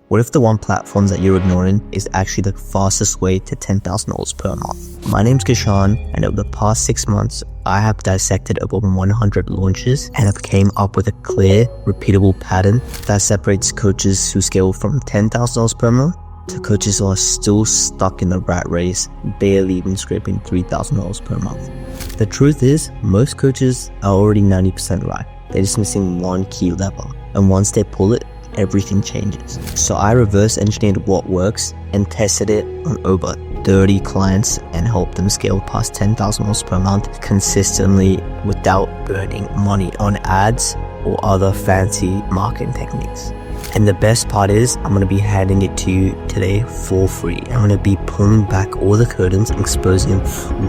What if the one platform that you're ignoring is actually the fastest way to $10,000 per month? My name's Kishan, and over the past 6 months, I have dissected over 100 launches and have came up with a clear, repeatable pattern that separates coaches who scale from $10,000 per month to coaches who are still stuck in the rat race, barely even scraping $3,000 per month. The truth is, most coaches are already 90% right. They're just missing one key lever, and once they pull it, everything changes. So I reverse engineered what works and tested it on over 30 clients and helped them scale past $10,000 per month consistently without burning money on ads or other fancy marketing techniques. And the best part is, I'm going to be handing it to you today for free. I'm going to be pulling back all the curtains and exposing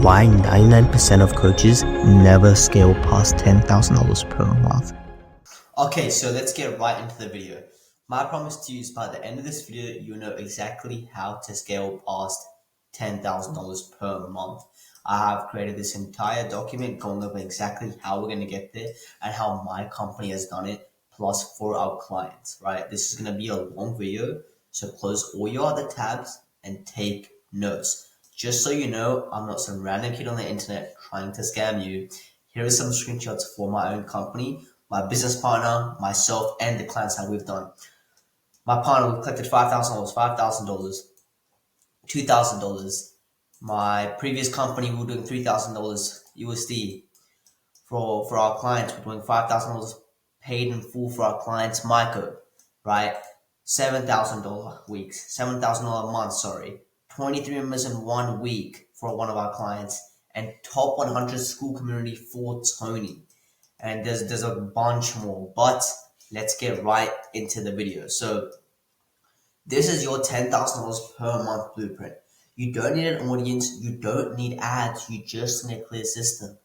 why 99% of coaches never scale past $10,000 per month. Okay, so let's get right into the video. My promise to you is by the end of this video, you'll know exactly how to scale past $10,000 per month. I have created this entire document going over exactly how we're going to get there and how my company has done it, plus for our clients, right? This is going to be a long video, so close all your other tabs and take notes. Just so you know, I'm not some random kid on the internet trying to scam you. Here are some screenshots for my own company, my business partner, myself, and the clients that we've done. My partner, we collected $5,000, $5,000, $2,000. My previous company, we were doing $3,000 USD. For our clients, we're doing $5,000 paid in full for our clients, Myco, right? $7,000 weeks, $7,000 a month, sorry. 23 members in 1 week for one of our clients, and top 100 school community for Tony. And there's a bunch more, but let's get right into the video. So this is your $10,000 per month blueprint. You don't need an audience. You don't need ads. You just need a clear system.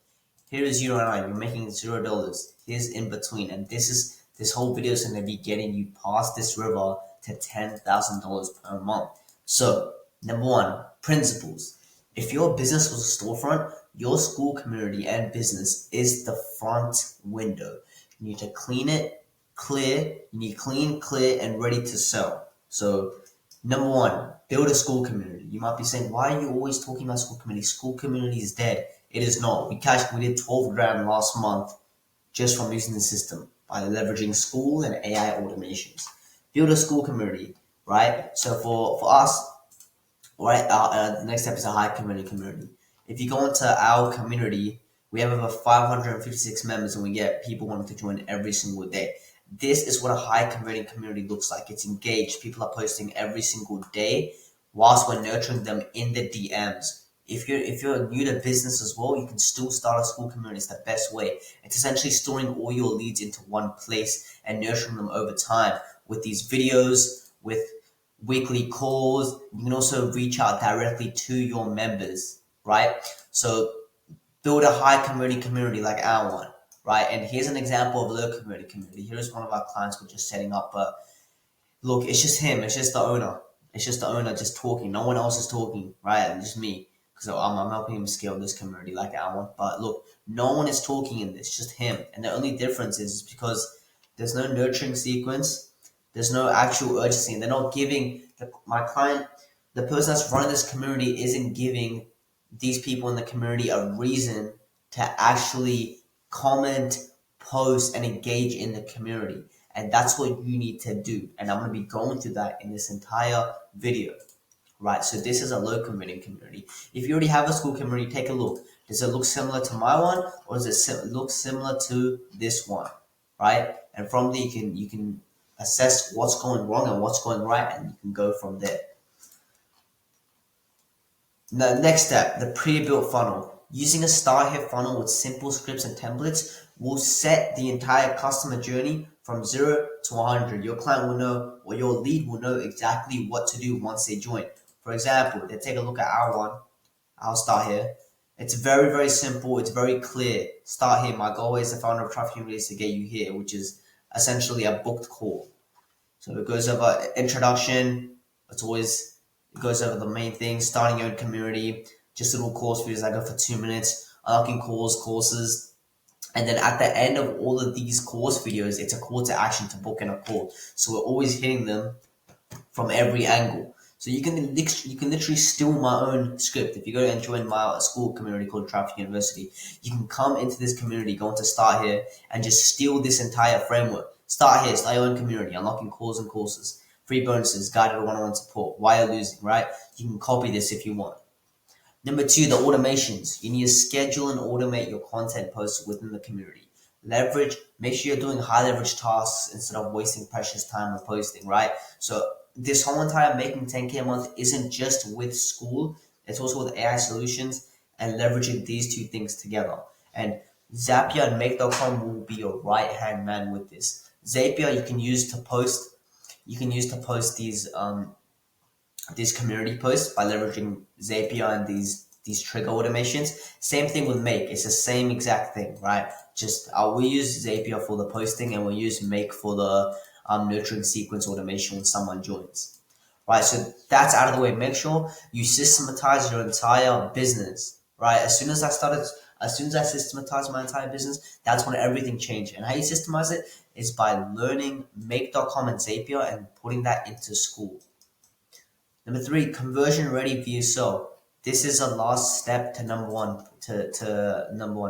Here is you and I. You're making $0. Here's in between. And this whole video is going to be getting you past this river to $10,000 per month. So number one, principles. If your business was a storefront, your school community and business is the front window. You need to clean it, clear. You need clean, clear, and ready to sell. So number one, build a school community. You might be saying, why are you always talking about school community? School community is dead. It is not. We did 12 grand last month just from using the system by leveraging school and AI automations. Build a school community, right? So for us, right, the next step is a high community. If you go into our community, we have over 556 members and we get people wanting to join every single day. This is what a high converting community looks like. It's engaged. People are posting every single day whilst we're nurturing them in the DMs. If you're new to business as well, you can still start a school community. It's the best way. It's essentially storing all your leads into one place and nurturing them over time with these videos, with weekly calls. You can also reach out directly to your members, right? So build a high converting community like our one, right? And here's an example of a low converting community. Here's one of our clients we're just setting up. Look, it's just him. It's just the owner. It's just the owner just talking. No one else is talking, right? And just me. Because I'm helping him scale this community like our one. But look, no one is talking in this, just him. And the only difference is because there's no nurturing sequence. There's no actual urgency. And they're not giving my client, the person that's running this community isn't giving these people in the community a reason to actually comment, post, and engage in the community. And that's what you need to do. And I'm going to be going through that in this entire video. Right, so this is a low converting community. If you already have a school community, take a look. Does it look similar to my one, or does it look similar to this one? Right, and from there you can assess what's going wrong and what's going right, and you can go from there. The next step, the pre-built funnel. Using a star hit funnel with simple scripts and templates will set the entire customer journey from 0 to 100. Your client will know, or your lead will know exactly what to do once they join. For example, let's take a look at our one. I'll start here. It's very, very simple. It's very clear. Start here. My goal is the founder of Traffic Unit to get you here, which is essentially a booked call. So it goes over introduction. It goes over the main thing, starting your own community, just little course videos that go for 2 minutes, unlocking courses. And then at the end of all of these course videos, it's a call to action to book in a call. So we're always hitting them from every angle. So you can literally steal my own script. If you go and join my school community called Traffic University, you can come into this community, go into Start Here, and just steal this entire framework. Start Here, start your own community, unlocking calls and courses, free bonuses, guided one-on-one support. Why you're losing, right? You can copy this if you want. Number 2, the automations. You need to schedule and automate your content posts within the community. Make sure you're doing high leverage tasks instead of wasting precious time on posting, right? So this whole entire making 10K a month isn't just with school, it's also with AI solutions and leveraging these two things together. And Zapier and Make.com will be your right hand man with this. Zapier you can use to post these community posts by leveraging Zapier and these trigger automations. Same thing with Make. It's the same exact thing, right? Just we use Zapier for the posting and we use Make for the nurturing sequence automation when someone joins. Right, so that's out of the way. Make sure you systematize your entire business. Right, as soon as I systematized my entire business, that's when everything changed. And how you systemize it is by learning Make.com and Zapier and putting that into school. Number 3, conversion ready VSL. This is a last step to number one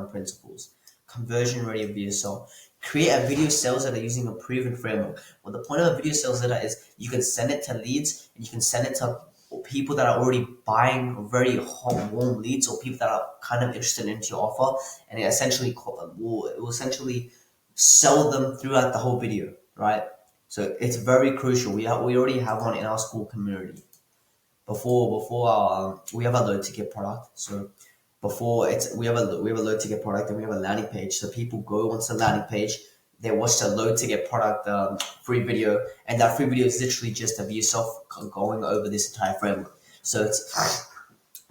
principles. Conversion ready VSL. Create a video sales letter using a proven framework. Well, the point of a video sales letter is you can send it to leads and you can send it to people that are already buying very hot, warm leads or people that are kind of interested into your offer, and it will essentially sell them throughout the whole video, right? So it's very crucial. We already have one in our school community. We have a low ticket product. So we have a low ticket product and we have a landing page. So people go onto the landing page, they watch the low ticket product free video, and that free video is literally just of yourself going over this entire framework. So it's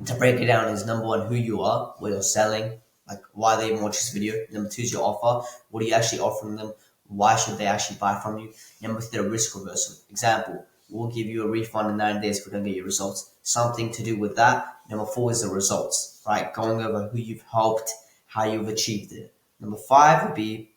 to break it down is number 1, who you are, what you're selling, like why they watch this video. Number 2 is your offer. What are you actually offering them? Why should they actually buy from you? Number 3, the risk reversal. Example, we'll give you a refund in 9 days if we don't get your results. Something to do with that. Number 4 is the results, right? Going over who you've helped, how you've achieved it. Number 5 would be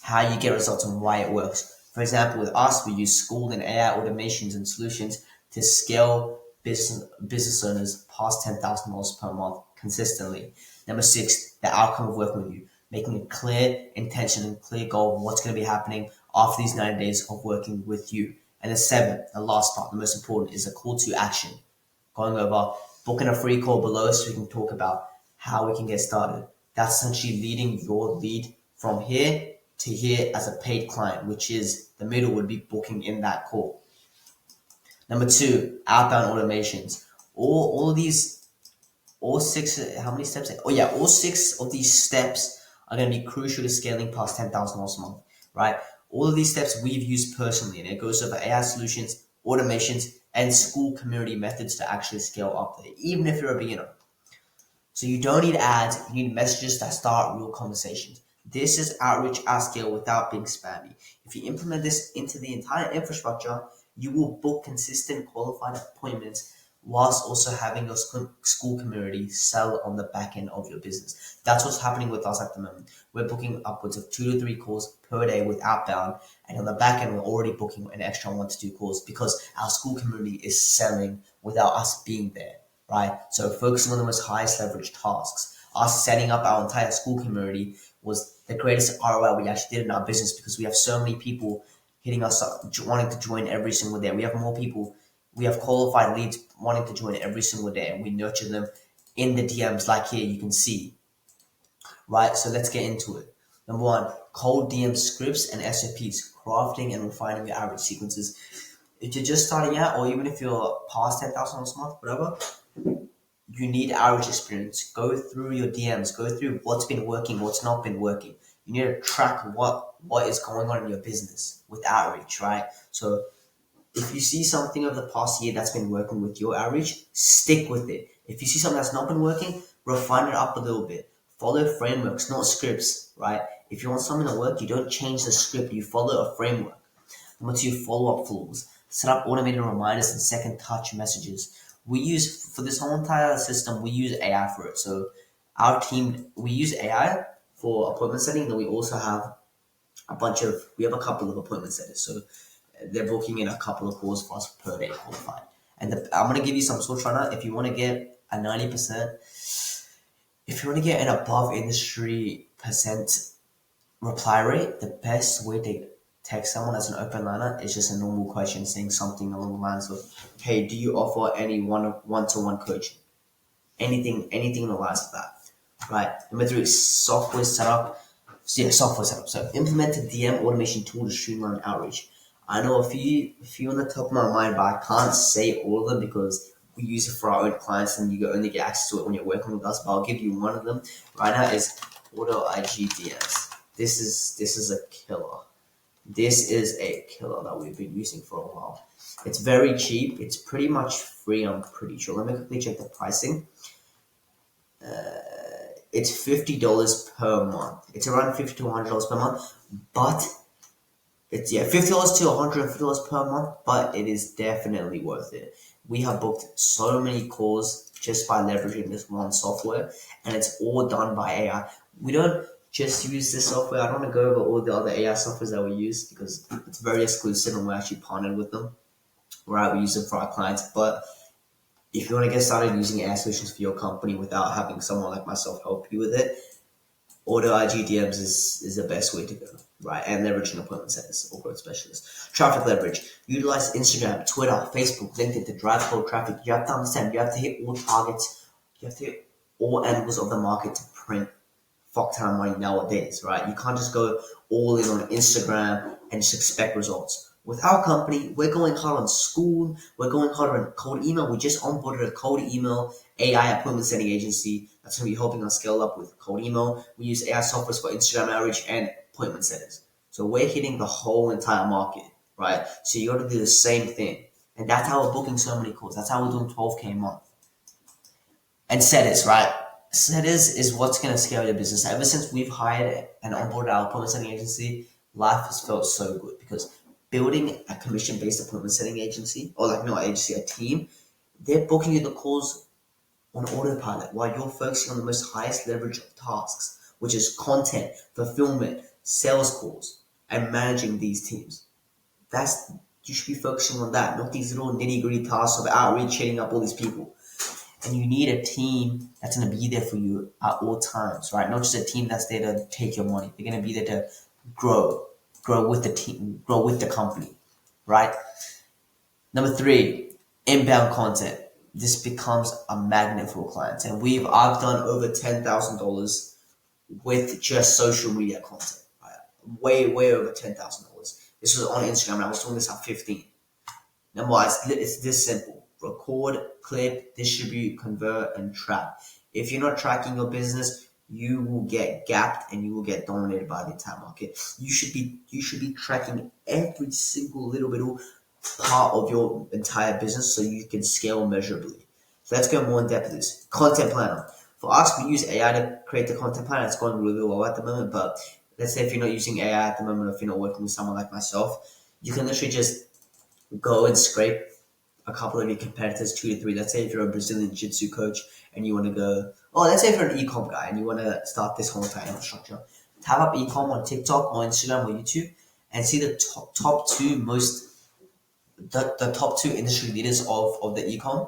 how you get results and why it works. For example, with us, we use school and AI automations and solutions to scale business owners past $10,000 per month consistently. Number 6, the outcome of working with you, making a clear intention and clear goal of what's going to be happening after these 9 days of working with you. And the 7, the last part, the most important, is a call to action. Going over, booking a free call below so we can talk about how we can get started. That's essentially leading your lead from here to here as a paid client, which is the middle would be booking in that call. Number 2, outbound automations. All 6, how many steps? All 6 of these steps are going to be crucial to scaling past $10,000 a month, right? All of these steps we've used personally, and it goes over AI solutions, automations, and school community methods to actually scale up there, even if you're a beginner. So you don't need ads, you need messages that start real conversations. This is outreach at scale without being spammy. If you implement this into the entire infrastructure, you will book consistent qualified appointments whilst also having your school community sell on the back end of your business. That's what's happening with us at the moment. We're booking upwards of 2 to 3 calls per day with outbound, and on the back end, we're already booking an extra 1 to 2 calls because our school community is selling without us being there, right? So focusing on the most highest leverage tasks. Us setting up our entire school community was the greatest ROI we actually did in our business because we have so many people hitting us up, wanting to join every single day. We have more people. We have qualified leads wanting to join every single day, and we nurture them in the DMs like here you can see. Right, so let's get into it. Number 1, cold DM scripts and SOPs, crafting and refining your outreach sequences. If you're just starting out, or even if you're past $10,000 a month, whatever, you need outreach experience. Go through your DMs, go through what's been working, what's not been working. You need to track what is going on in your business with outreach, right? So if you see something over the past year that's been working with your outreach, stick with it. If you see something that's not been working, refine it up a little bit. Follow frameworks, not scripts, right? If you want something to work, you don't change the script, you follow a framework. Number 2, follow-up flows. Set up automated reminders and second touch messages. For this whole entire system, we use AI for it. So our team, we use AI for appointment setting, and then we also have a couple of appointment setters. So they're booking in a couple of calls for us per day qualified. And I'm gonna give you some source right now. If you want to get a 90%, if you want to get an above industry percent reply rate, the best way to text someone as an open liner is just a normal question saying something along the lines of, "Hey, do you offer any one-to-one coaching?" Anything in the lines of that, right? Number three, software setup. So yeah, software setup. So implement a DM automation tool to streamline outreach. I know a few on the top of my mind, but I can't say all of them because we use it for our own clients and you only get access to it when you're working with us. But I'll give you one of them right now is Auto IG DMs. This is a killer. This is a killer that we've been using for a while. It's very cheap. It's pretty much free, I'm pretty sure. Let me quickly check the pricing. It's $50 per month. It's around $50 to $100 per month, but it's $50 to $150 per month, but it is definitely worth it. We have booked so many calls just by leveraging this one software, and it's all done by AI. We don't just use this software. I don't want to go over all the other AI softwares that we use because it's very exclusive and we're actually partnered with them. Right, we use them for our clients, but if you want to get started using AI solutions for your company without having someone like myself help you with it, Auto IG DMs is the best way to go, right? And leveraging appointment setters or growth specialists. Traffic leverage. Utilize Instagram, Twitter, Facebook, LinkedIn to drive cold traffic. You have to understand, you have to hit all targets. You have to hit all angles of the market to print fuck ton of money nowadays, right? You can't just go all in on Instagram and just expect results. With our company, we're going hard on school. We're going hard on cold email. We just onboarded a cold email AI appointment setting agency that's going to be helping us scale up with cold email. We use AI software for Instagram outreach and appointment setters. So we're hitting the whole entire market, right? So you got to do the same thing. And that's how we're booking so many calls. That's how we're doing 12K a month. And setters, right? Setters is what's going to scale your business. Ever since we've hired and onboarded our appointment setting agency, life has felt so good because building a commission-based appointment setting agency, or like not agency, a team, they're booking you the calls on autopilot while you're focusing on the most highest leverage of tasks, which is content, fulfillment, sales calls, and managing these teams. You should be focusing on that, not these little nitty-gritty tasks of outreach, hitting up all these people. And you need a team that's going to be there for you at all times, right? Not just a team that's there to take your money. They're going to be there to grow with the team, grow with the company, right? Number three, inbound content. This becomes a magnet for clients. And I've done over $10,000 with just social media content, right? Way over $10,000. This was on Instagram and I was doing this at 15. Number one, it's this simple. Record, clip, distribute, convert, and track. If you're not tracking your business, you will get gapped and you will get dominated by the entire market. You should be tracking every single little bit of part of your entire business so you can scale measurably. So let's go more in depth with this. Content planner. For us, we use AI to create the content planner. It's going really well at the moment, but let's say if you're not using AI at the moment, or if you're not working with someone like myself, you can literally just go and scrape a couple of your competitors, 2 to 3. Let's say if you're a Brazilian Jiu-Jitsu coach and you want to go, let's say if you're an e-com guy and you want to start this whole entire infrastructure, tab up e-com on TikTok or Instagram or YouTube and see the top two industry leaders of the e-com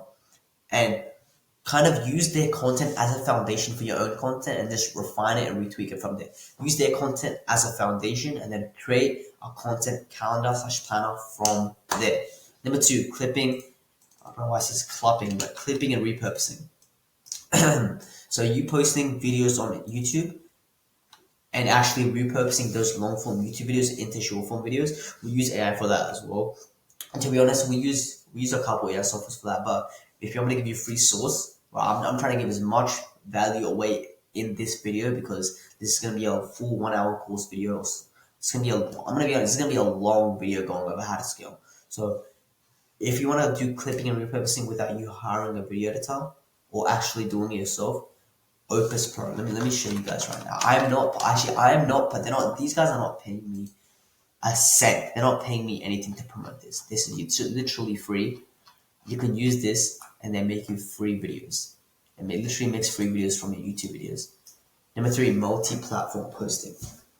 and kind of use their content as a foundation for your own content and just refine it and retweak it from there. Use their content as a foundation and then create a content calendar / planner from there. Number two, clipping. I don't know why it says clipping, but clipping and repurposing. So you posting videos on YouTube and actually repurposing those long form YouTube videos into short form videos. We use AI for that as well. And to be honest, we use a couple of AI softwares for that. But if you want me to give you free source, well, I'm trying to give as much value away in this video because this is gonna be a full 1 hour course video. It's gonna be this is gonna be a long video going over how to scale. So if you want to do clipping and repurposing without you hiring a video editor or actually doing it yourself, Opus Pro. Let me show you guys right now. I am not, but these guys are not paying me a cent. They're not paying me anything to promote this. This is literally free. You can use this and they make you free videos. And it literally makes free videos from your YouTube videos. Number three, multi-platform posting.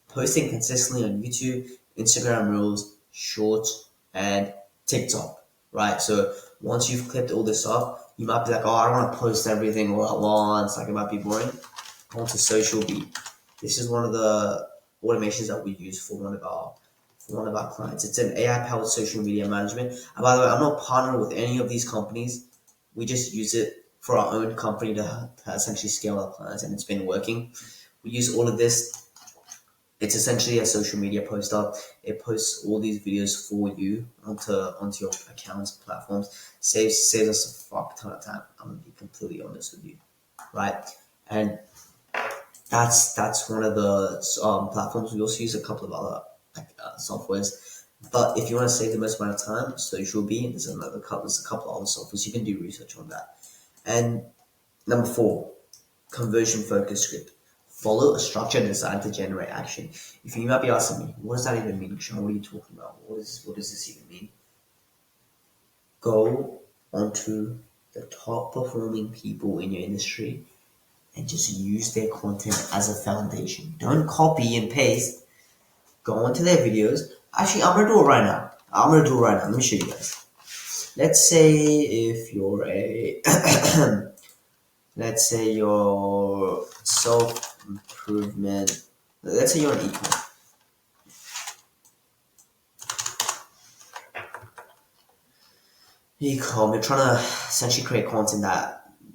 Posting consistently on YouTube, Instagram Reels, Shorts, and TikTok, right? So once you've clipped all this up, you might be like, oh, I don't want to post everything all at once. Like, it might be boring. Go to Social Beat. This is one of the automations that we use for one of our clients. It's an AI-powered social media management. And by the way, I'm not partnered with any of these companies. We just use it for our own company to essentially scale our clients, and it's been working. We use all of this. It's essentially a social media poster. It posts all these videos for you onto your accounts, platforms. Saves us a fuck ton of time. I'm gonna be completely honest with you, right? And that's one of the platforms. We also use a couple of other softwares. But if you want to save the most amount of time, Social Beat, there's a couple other softwares. You can do research on that. And number 4, conversion focused script. Follow a structure designed to generate action. If you might be asking me, what does that even mean, Sean? What are you talking about? What does this even mean? Go onto the top performing people in your industry and just use their content as a foundation. Don't copy and paste. Go into their videos. Actually, I'm gonna do it right now. Let me show you guys. Let's say if you're a let's say you're self-improvement. Let's say you're an e-com. E-com, you're trying to essentially create content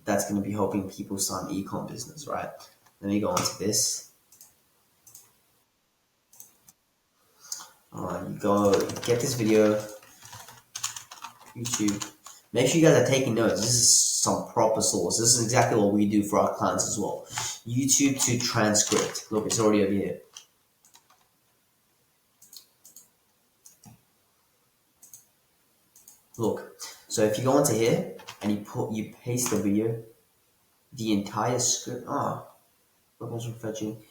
that's going to be helping people start an e-com business, right? Let me go into this. You go get this video, YouTube. Make sure you guys are taking notes. This is some proper source. This is exactly what we do for our clients as well. YouTube to transcript. Look, it's already over here. Look, so if you go into here and you paste the video, the entire script. Problems with fetching.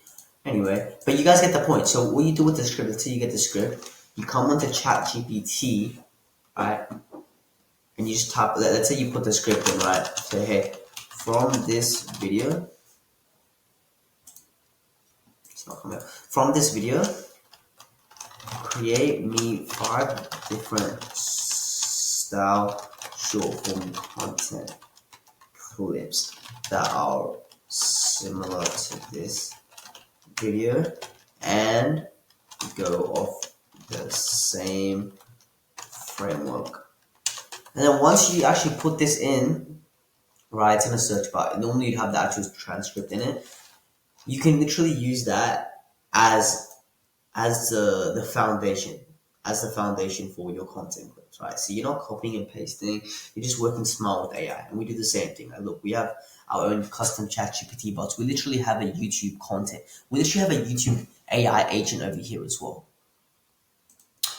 Anyway, but you guys get the point. So what you do with the script until you get the script, you come onto ChatGPT, right? And you just type. Let's say you put the script in, right? Say, hey, from this video. It's not coming up. From this video, create me 5 different style short form content clips that are similar to this video and go off the same framework. And then once you actually put this in, right, it's in a search bar. Normally you'd have the actual transcript in it. You can literally use that as the foundation for your content clips, right? So you're not copying and pasting, you're just working smart with AI. And we do the same thing. Like, look, we have our own custom ChatGPT bots. We literally have a YouTube content. We literally have a YouTube AI agent over here as well.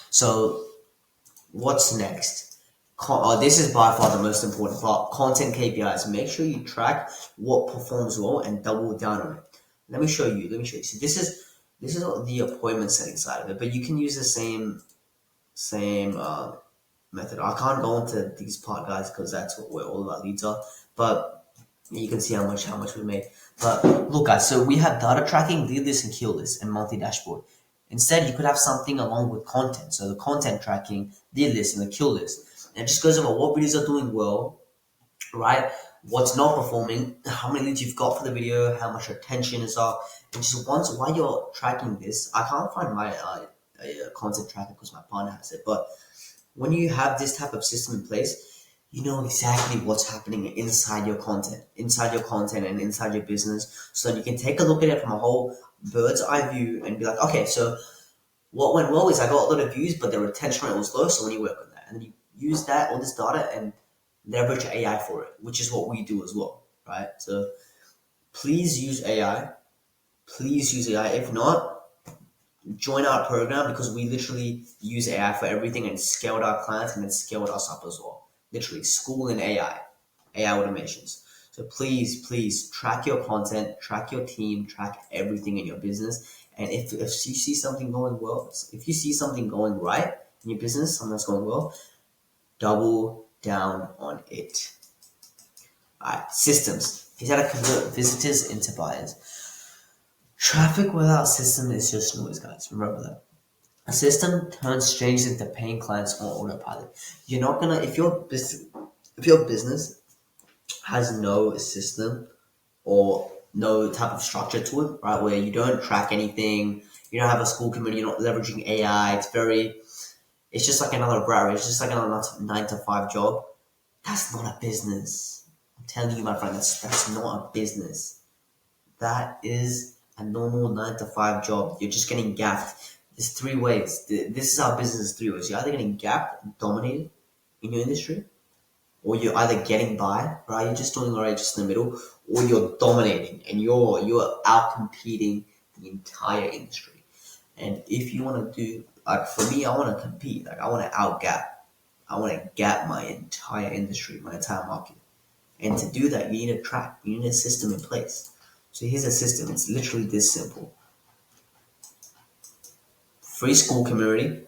So what's next? This is by far the most important part. Content KPIs. Make sure you track what performs well and double down on it. Let me show you. So this is the appointment setting side of it, but you can use the same method. I can't go into these part, guys, because that's where all of our leads are. But you can see how much we made. But look, guys, so we have data tracking, lead list and kill list, and monthly dashboard. Instead, you could have something along with content. So the content tracking, lead list, and the kill list. And it just goes over what videos are doing well, right? What's not performing, how many leads you've got for the video, how much attention is up. And just once, while you're tracking this, I can't find my content tracker because my partner has it. But when you have this type of system in place, you know exactly what's happening inside your content and inside your business. So you can take a look at it from a whole bird's eye view and be like, okay, so what went well is I got a lot of views, but the retention rate was low. So when you work on that, and then you use that, all this data, and leverage AI for it, which is what we do as well, right? So please use AI. If not, join our program, because we literally use AI for everything and scaled our clients and then scaled us up as well. Literally, school in AI automations. So please track your content, track your team, track everything in your business. And if you see something going well, if you see something going right in your business, something that's going well, double down on it. Alright, systems. He's how to convert visitors into buyers. Traffic without system is just noise, guys. Remember that. A system turns strangers into paying clients on autopilot. You're not gonna if your business has no system or no type of structure to it, right? Where you don't track anything, you don't have a school community, you're not leveraging AI. It's just like another rat race. It's just like another 9 to 5 job. That's not a business. I'm telling you, my friend, that's not a business. That is a normal 9 to 5 job. You're just getting gapped. There's three ways. This is our business is three ways. You're either getting gapped and dominated in your industry, or you're either getting by, right? You're just doing alright, just in the middle, or you're dominating and you're out competing the entire industry. And if you want to do like for me, I want to compete. Like I want to out-gap. I want to gap my entire industry, my entire market. And to do that, you need a track. You need a system in place. So here's a system. It's literally this simple: free school community,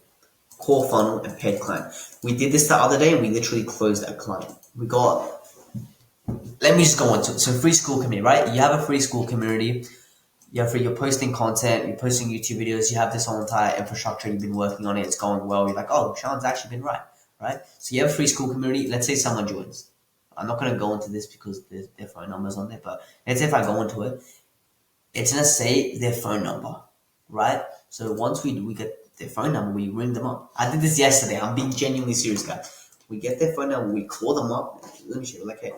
core funnel, and paid client. We did this the other day, and we literally closed a client. We got. Let me just go on to it. So free school community, right? You have a free school community. You're posting content, you're posting YouTube videos, you have this whole entire infrastructure, you've been working on it, it's going well, you're like, oh, Sean's actually been right? So you have a free school community, let's say someone joins. I'm not going to go into this because there's their phone numbers on there, but let's say if I go into it, it's going to say their phone number, right? So once we get their phone number, we ring them up. I did this yesterday, I'm being genuinely serious, guys. We get their phone number, we call them up, let me show you, like, hey,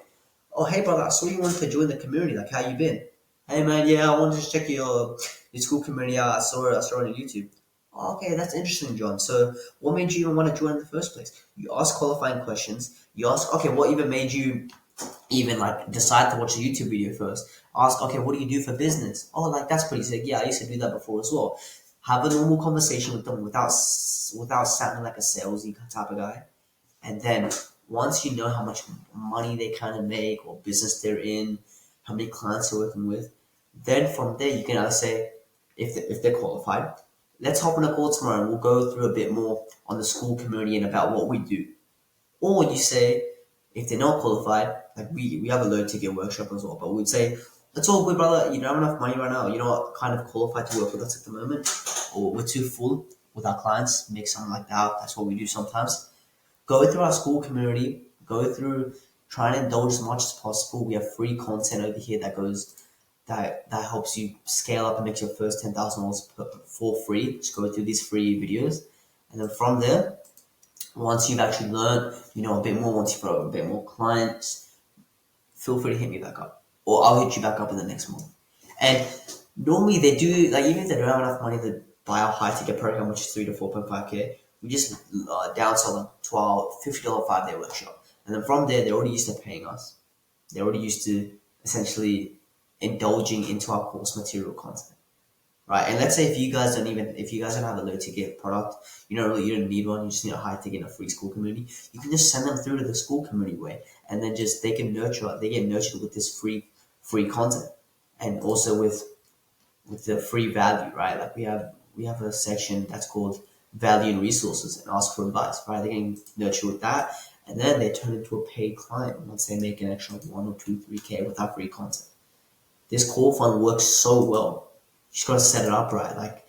oh, hey, brother, I saw you wanted to join the community, like, how you been? Hey man, yeah, I wanted to check your school community out. I saw it on YouTube. Oh, okay, that's interesting, John. So, what made you even want to join in the first place? You ask qualifying questions. You ask, okay, what even made you even like decide to watch a YouTube video first? Ask, okay, what do you do for business? Oh, like that's pretty sick. Yeah, I used to do that before as well. Have a normal conversation with them without sounding like a salesy type of guy. And then once you know how much money they kind of make or business they're in, how many clients you're working with, then from there you can either say, if they're qualified, let's hop on a call tomorrow and we'll go through a bit more on the school community and about what we do. Or you say, if they're not qualified, like we have a low ticket workshop as well, but we'd say, it's all good, brother. You don't have enough money right now. You're not kind of qualified to work with us at the moment, or we're too full with our clients. Make something like that. That's what we do sometimes. Go through our school community. Go through, try and indulge as much as possible. We have free content over here that helps you scale up and make your first $10,000 for free. Just go through these free videos, and then from there, once you've actually learned, a bit more, once you've got a bit more clients, feel free to hit me back up, or I'll hit you back up in the next month. And normally they do, like even if they don't have enough money to buy our high ticket program, which is 3 to 4.5K, we just downsell them to our $50 5-day workshop. And then from there, they're already used to paying us. They're already used to essentially indulging into our course material content, right? And let's say if you guys don't have a low ticket product, you don't need one. You just need a high ticket and a free school community. You can just send them through to the school community way, and then just they get nurtured with this free content, and also with the free value, right? Like we have a section that's called value and resources and ask for advice, right? They're getting nurtured with that, and then they turn into a paid client once they make an extra 1 or 2, 3K with our free content. This core funnel works so well. You just gotta set it up right. Like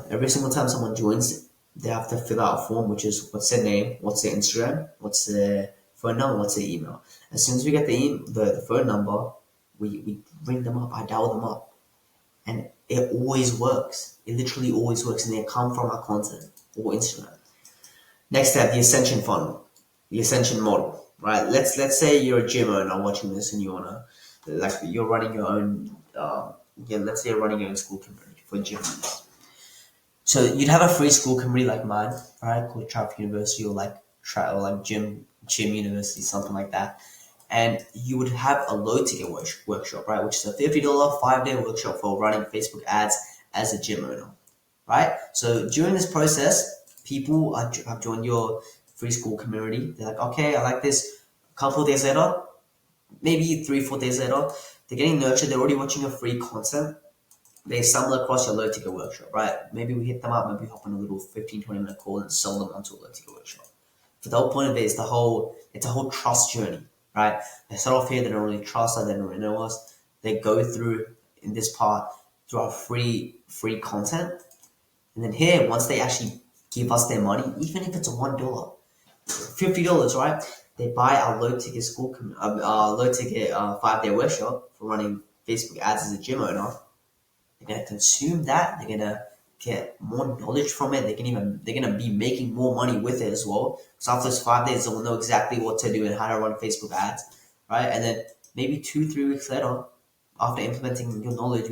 every single time someone joins, they have to fill out a form, which is what's their name, what's their Instagram, what's their phone number, what's their email. As soon as we get the phone number, we ring them up, I dial them up, and it always works. It literally always works, and they come from our content or Instagram. Next step, the ascension funnel, the ascension model, right? Let's say you're a gym owner watching this and you wanna, like, you're running your own, let's say you're running your own school community for gym owners. So you'd have a free school community like mine, right, called Traffic University, or like Gym University, something like that. And you would have a low ticket workshop, right, which is a $50 5-day workshop for running Facebook ads as a gym owner, right? So during this process, people have joined your free school community. They're like, okay, I like this. A couple of days later, maybe 3-4 days later, they're getting nurtured. They're already watching your free content. They stumble across your low ticket workshop, right? Maybe we hit them up, maybe hop on a little 15-20 minute call and sell them onto a low ticket workshop. But the whole point of it is it's a whole trust journey, right? They start off here, they don't really trust us, they don't really know us. They go through in this part through our free content. And then here, once they actually give us their money, even if it's $1, $50, right? They buy our low ticket low ticket 5-day workshop for running Facebook ads as a gym owner. They're gonna consume that. They're gonna get more knowledge from it. They're gonna be making more money with it as well. So after those 5 days, they'll know exactly what to do and how to run Facebook ads, right? And then maybe 2-3 weeks later, after implementing your knowledge,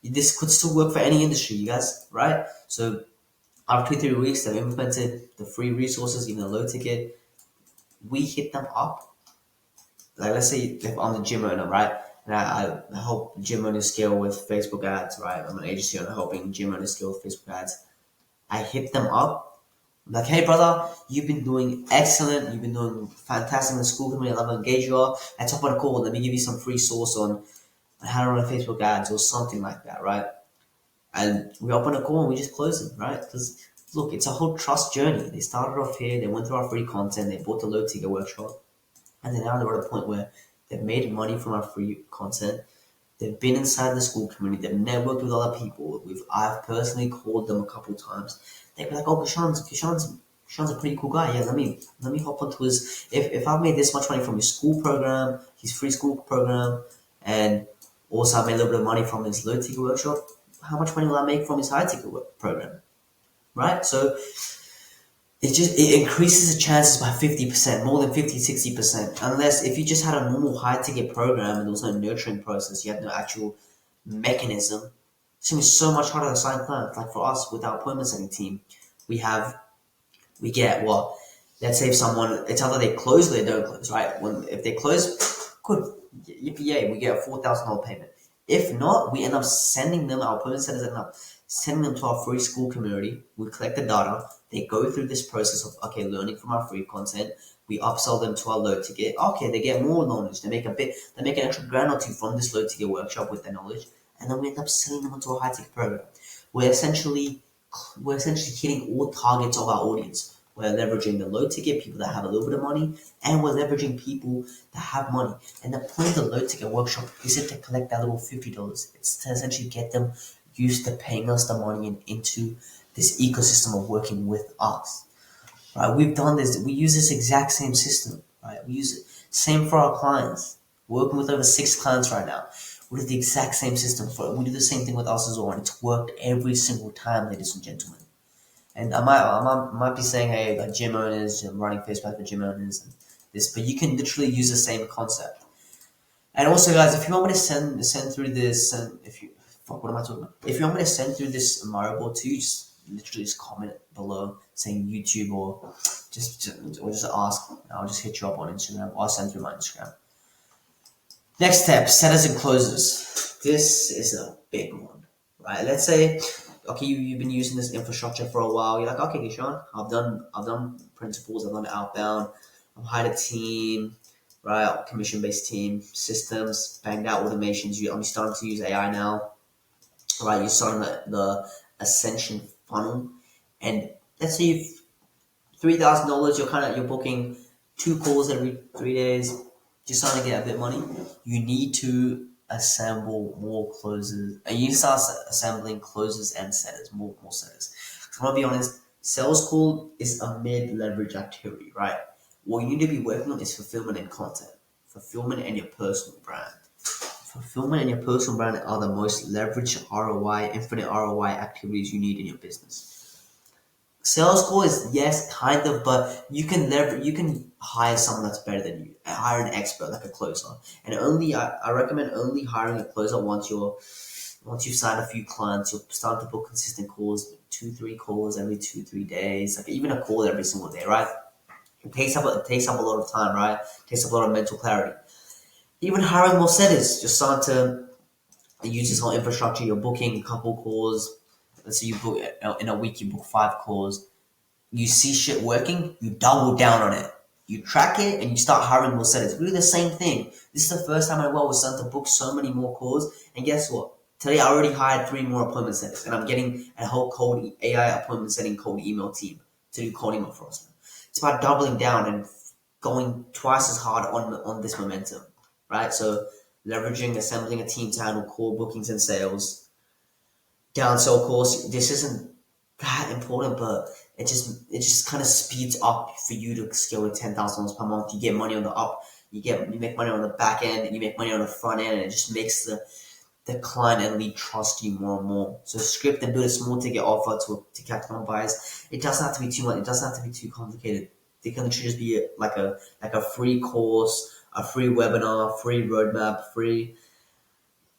this could still work for any industry, you guys, right? So after 2-3 weeks, they've implemented the free resources, even the low ticket. We hit them up. Like, let's say if I'm the gym owner, right? And I help gym owners scale with Facebook ads, right? I'm an agency owner helping gym owners scale with Facebook ads. I hit them up. I'm like, hey, brother, you've been doing excellent. You've been doing fantastic in the school community. I love to engage you all. Let's hop on a call. Let me give you some free source on how to run Facebook ads or something like that, right? And we open a call and we just close them, right? Because look, it's a whole trust journey. They started off here, they went through our free content, they bought the low ticket workshop, and then now they're at a point where they've made money from our free content. They've been inside the school community, they've networked with other people. I've personally called them a couple times. They'd be like, oh, Kishan's a pretty cool guy. Yeah, let me hop onto his. If I've made this much money from his school program, his free school program, and also I made a little bit of money from his low ticket workshop, how much money will I make from his high ticket program, right? So it increases the chances by 50%, more than 50-60%. Unless if you just had a normal high ticket program and there was no nurturing process, you had no actual mechanism, it's gonna be so much harder to sign clients. Like for us with our appointment setting team, we get what? Let's say if someone, it's either they close or they don't close, right? If they close, good, yippee, we get a $4,000 payment. If not, we end up sending them, our appointment centers end up sending them to our free school community. We collect the data. They go through this process of, okay, learning from our free content. We upsell them to our low ticket. Okay, they get more knowledge. They make an extra grand or two from this low ticket workshop with their knowledge. And then we end up sending them into a high ticket program. We're essentially hitting all targets of our audience. We're leveraging the low ticket people that have a little bit of money, and we're leveraging people that have money. And the point of the low ticket workshop isn't to collect that little $50. It's to essentially get them used to paying us the money and into this ecosystem of working with us. Right? We've done this. We use this exact same system. Right? We use it same for our clients. We're working with over 6 clients right now. We do the exact same system we do the same thing with us as well, and it's worked every single time, ladies and gentlemen. And I might be saying, hey, like gym owners, running Facebook for gym owners, and this, but you can literally use the same concept. And also, guys, if you want me to send through this, and what am I talking about? If you want me to send through this Mario board to you, just literally just comment below saying YouTube or just ask. I'll just hit you up on Instagram. Or I'll send through my Instagram. Next step, setters and closers. This is a big one, right? Let's say, okay, you've been using this infrastructure for a while. You're like, okay, Kishan, I've done principles, I've done outbound, I've hired a team, right? Commission-based team, systems, banged out automations. I'm starting to use AI now, right? You're starting the ascension funnel, and let's say you've $3,000. You're booking 2 calls every 3 days. Just starting to get a bit of money. You need to assemble more closers. You need to start assembling closers and setters, more setters. I'm gonna be honest, sales call is a mid-leverage activity, right? What you need to be working on is fulfillment and content. Fulfillment and your personal brand. Fulfillment and your personal brand are the most leveraged ROI, infinite ROI activities you need in your business. Sales call is, yes, kind of, but you can hire someone that's better than you. Hire an expert like a closer. And I recommend only hiring a closer once you've signed a few clients. You'll start to book consistent calls, 2-3 calls every 2-3 days, like even a call every single day, right? It takes up a lot of time, right? It takes up a lot of mental clarity. Even hiring more setters, just start to use this whole infrastructure. You're booking a couple calls. Let's say you book in a week, you book 5 calls. You see shit working, you double down on it. You track it and you start hiring more setters. We do the same thing. This is the first time in a while we're starting to book so many more calls. And guess what? Today I already hired 3 more appointment setters, and I'm getting a whole cold AI appointment setting cold email team to do cold email for us. It's about doubling down and going twice as hard on this momentum, right? So leveraging, assembling a team to handle call bookings and sales. Downsell calls, this isn't that important, but it just kind of speeds up for you to scale to $10,000 per month. You get money on the up, you make money on the back end, and you make money on the front end, and it just makes the client and lead trust you more and more. So script and build a small ticket offer to catch on buyers. It doesn't have to be too much. It doesn't have to be too complicated. They can literally just be like a free course, a free webinar, free roadmap, free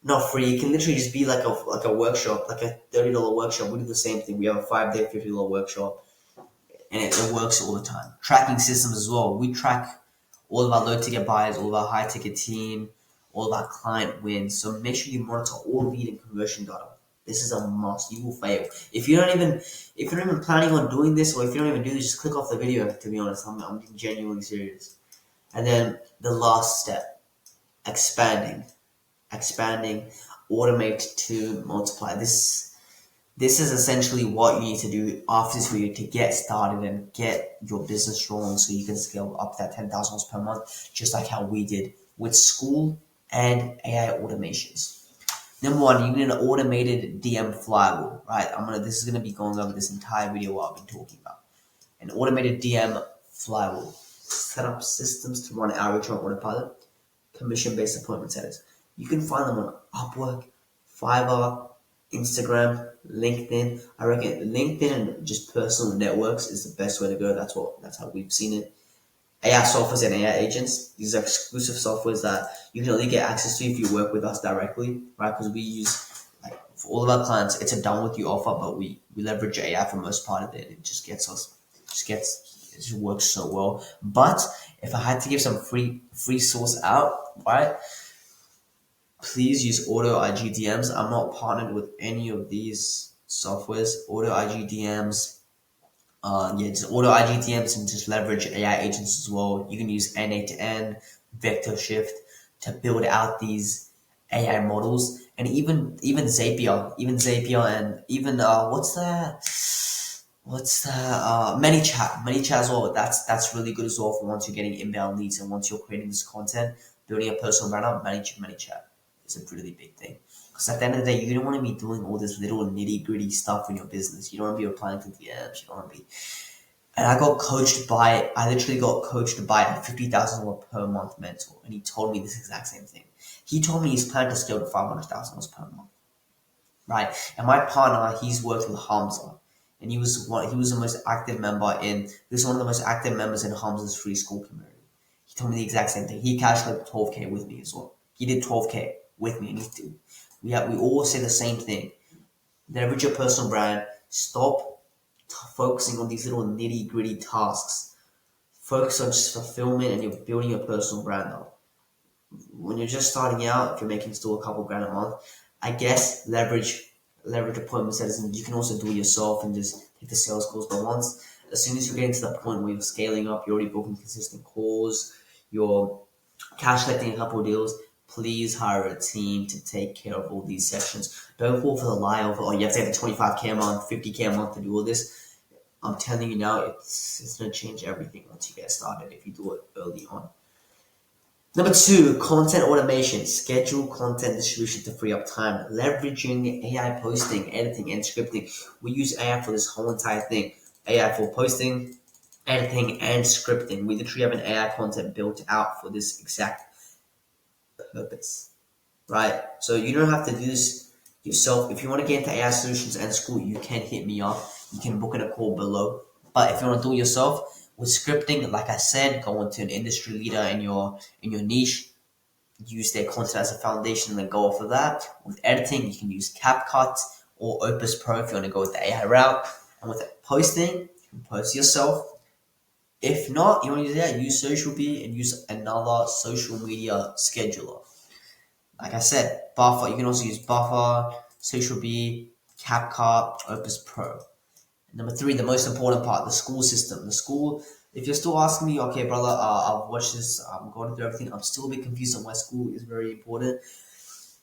not free. It can literally just be like a workshop, like a $30 workshop. We do the same thing. We have a 5-day, $50 workshop, and it works all the time. Tracking systems as well. We track all of our low ticket buyers, all of our high ticket team, all of our client wins. So make sure you monitor all lead and conversion data. This is a must. You will fail if you're not even planning on doing this, or if you don't even do this. Just click off the video. To be honest, I'm genuinely serious. And then the last step, expanding, automate to multiply. This is essentially what you need to do after this video to get started and get your business rolling so you can scale up that $10,000 per month, just like how we did with school and AI automations. Number one, you need an automated DM flywheel, right? This is gonna be going over this entire video what I've been talking about. An automated DM flywheel. Set up systems to run outreach on autopilot, commission-based appointment settings. You can find them on Upwork, Fiverr, Instagram, LinkedIn. I reckon LinkedIn and just personal networks is the best way to go. That's how we've seen it. AI softwares and AI agents. These are exclusive softwares that you can only get access to if you work with us directly, right? Because we use, like, for all of our clients, it's a done with you offer, but we leverage AI for most part of it. It just works so well. But if I had to give some free source out, right? Please use Auto IG DMs. I'm not partnered with any of these softwares. Auto IG DMs, just Auto IG DMs, and just leverage AI agents as well. You can use N8N, Vector Shift to build out these AI models, and even Zapier, and even ManyChat as well. That's really good as well for once you're getting inbound leads and once you're creating this content, building a personal brand up. ManyChat is a really big thing. Because at the end of the day, you don't want to be doing all this little nitty gritty stuff in your business. You don't want to be replying to DMs. You don't want to be. And I literally got coached by a $50,000 per month mentor, and he told me this exact same thing. He told me he's planning to scale to $500,000 per month, right? And my partner, he's worked with Hamza, and he was one of the most active members in Hamza's free school community. He told me the exact same thing. He cashed like 12K with me as well. He did 12K with me, and we all say the same thing. Leverage your personal brand. Stop focusing on these little nitty gritty tasks. Focus on just fulfillment, and you're building your personal brand up. When you're just starting out, if you're making still a couple grand a month, I guess leverage appointment settings, and you can also do it yourself and just take the sales calls. But as soon as you're getting to that point where you're scaling up, you're already booking consistent calls, you're cash collecting a couple of deals, please hire a team to take care of all these sections. Don't fall for the lie of, you have to get the 25K a month, 50K a month to do all this. I'm telling you now, it's going to change everything once you get started if you do it early on. Number 2, content automation. Schedule content distribution to free up time. Leveraging AI posting, editing, and scripting. We use AI for this whole entire thing. AI for posting, editing, and scripting. We literally have an AI content built out for this exact purpose, right? So you don't have to do this yourself. If you want to get into AI solutions and school, you can hit me up. You can book in a call below. But if you want to do it yourself with scripting, like I said, go into an industry leader in your niche, use their content as a foundation, and then go off of that. With editing, you can use CapCut or Opus Pro if you want to go with the AI route. And with posting, you can post yourself. If not, you want to use that, use SocialBee and use another social media scheduler. Like I said, Buffer. You can also use Buffer, SocialBee, CapCut, Opus Pro. Number 3, the most important part, the school system. The school, if you're still asking me, okay, brother, I've watched this, I'm going through everything, I'm still a bit confused on why school is very important.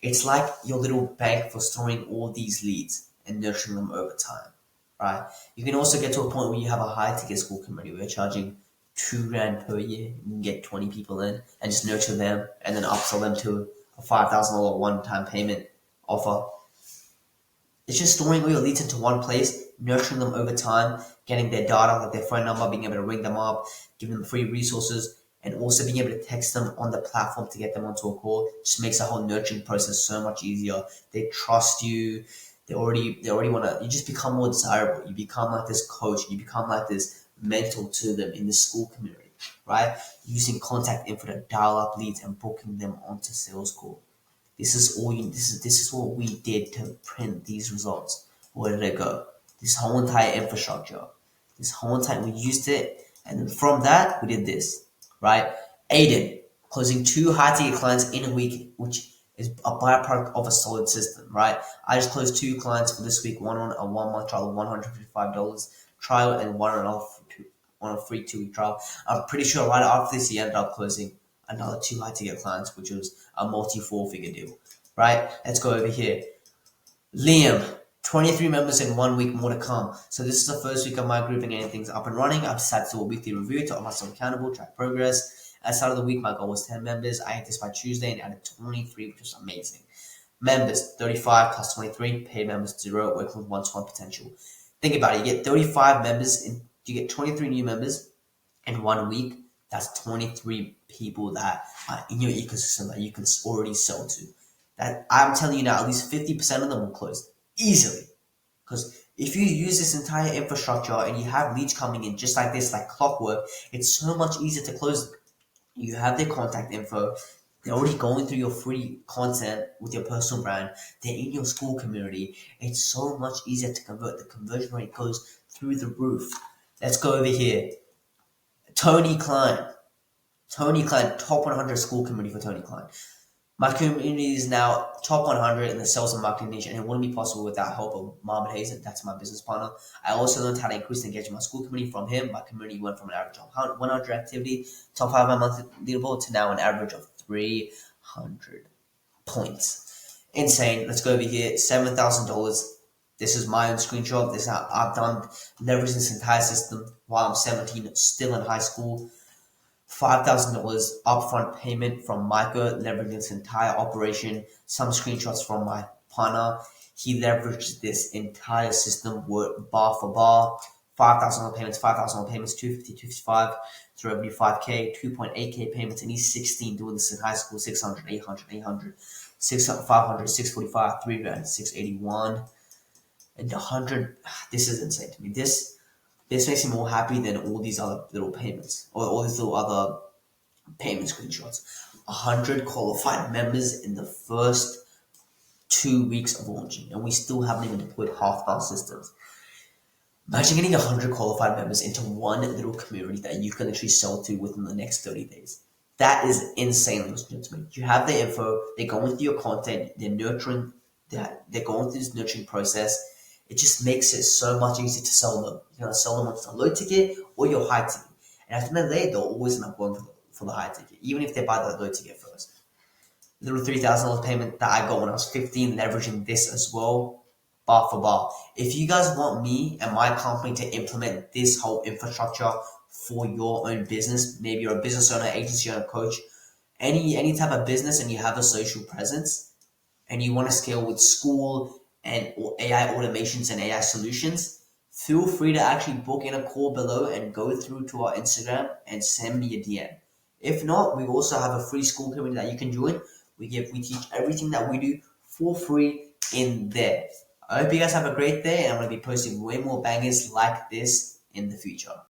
It's like your little bank for storing all these leads and nurturing them over time, right? You can also get to a point where you have a high ticket school community where you're charging $2,000 per year. You can get 20 people in and just nurture them and then upsell them to a $5,000 one-time payment offer. It's just storing all your leads into one place, nurturing them over time, getting their data, like their phone number, being able to ring them up, giving them free resources, and also being able to text them on the platform to get them onto a call. Just makes the whole nurturing process so much easier. They trust you. They already want to. You just become more desirable. You become like this coach. You become like this mentor to them in the school community, right? Using contact info to dial up leads and booking them onto sales call. This is what we did to print these results. Where did it go? This whole entire infrastructure. This whole entire we used it, and then from that we did this, right? Aiden closing 2 high ticket clients in a week, which is a byproduct of a solid system, right? I just closed 2 clients for this week, one on a 1 month trial of $155 trial, and one on a free 2 week trial. I'm pretty sure right after this he ended up closing another 2 high ticket clients, which was a multi 4-figure deal, right? Let's go over here. Liam, 23 members in 1 week, more to come. So this is the first week of my group and getting things up and running. I've decided to do a weekly review to hold myself accountable, track progress. At the start of the week, my goal was 10 members. I hit this by Tuesday and added 23, which was amazing. Members, 35 plus 23. Paid members, 0, working with 1-to-1 potential. Think about it. You get 35 members, you get 23 new members in 1 week. That's 23 people that are in your ecosystem that you can already sell to. That I'm telling you now, at least 50% of them will close easily. Because if you use this entire infrastructure and you have leads coming in just like this, like clockwork, it's so much easier to close. You have their contact info. They're already going through your free content with your personal brand. They're in your school community. It's so much easier to convert. The conversion rate goes through the roof. Let's go over here. Tony Klein, top 100 school community for Tony Klein. My community is now top 100 in the sales and marketing niche, and it wouldn't be possible without help of Mohammed Hazen. That's my business partner. I also learned how to increase the engagement in my school community from him. My community went from an average of 100 activity, top 5 on my monthly leaderboard, to now an average of 300 points. Insane. Let's go over here. $7,000. This is my own screenshot. This is how I've done leveraging this entire system while I'm 17, still in high school. $5,000 upfront payment from Micah, leveraging this entire operation. Some screenshots from my partner. He leveraged this entire system bar for bar. $5,000 payments, $5,000 payments, 250, 255 to revenue 5K, 2.8K payments, and he's 16 doing this in high school. 600, 800, 800, 600, 500, 645, 3 grand, 681. And 100, this is insane to me. This makes me more happy than all these other little payments or all these little other payment screenshots. 100 qualified members in the first 2 weeks of launching, and we still haven't even deployed half our systems. Imagine getting 100 qualified members into one little community that you can literally sell to within the next 30 days. That is insane, ladies and gentlemen. You have the info, they're going through your content, they're going through this nurturing process. It just makes it so much easier to sell them. You're going to sell them onto the low ticket or your high ticket. And at the end of the day, they'll always end up going for the high ticket, even if they buy the low ticket first. Little $3,000 payment that I got when I was 15, leveraging this as well, bar for bar. If you guys want me and my company to implement this whole infrastructure for your own business, maybe you're a business owner, agency owner, coach, any type of business, and you have a social presence, and you want to scale with school and AI automations and AI solutions, feel free to actually book in a call below and go through to our Instagram and send me a DM. If not, we also have a free school community that you can join. We teach everything that we do for free in there. I hope you guys have a great day, and I'm going to be posting way more bangers like this in the future.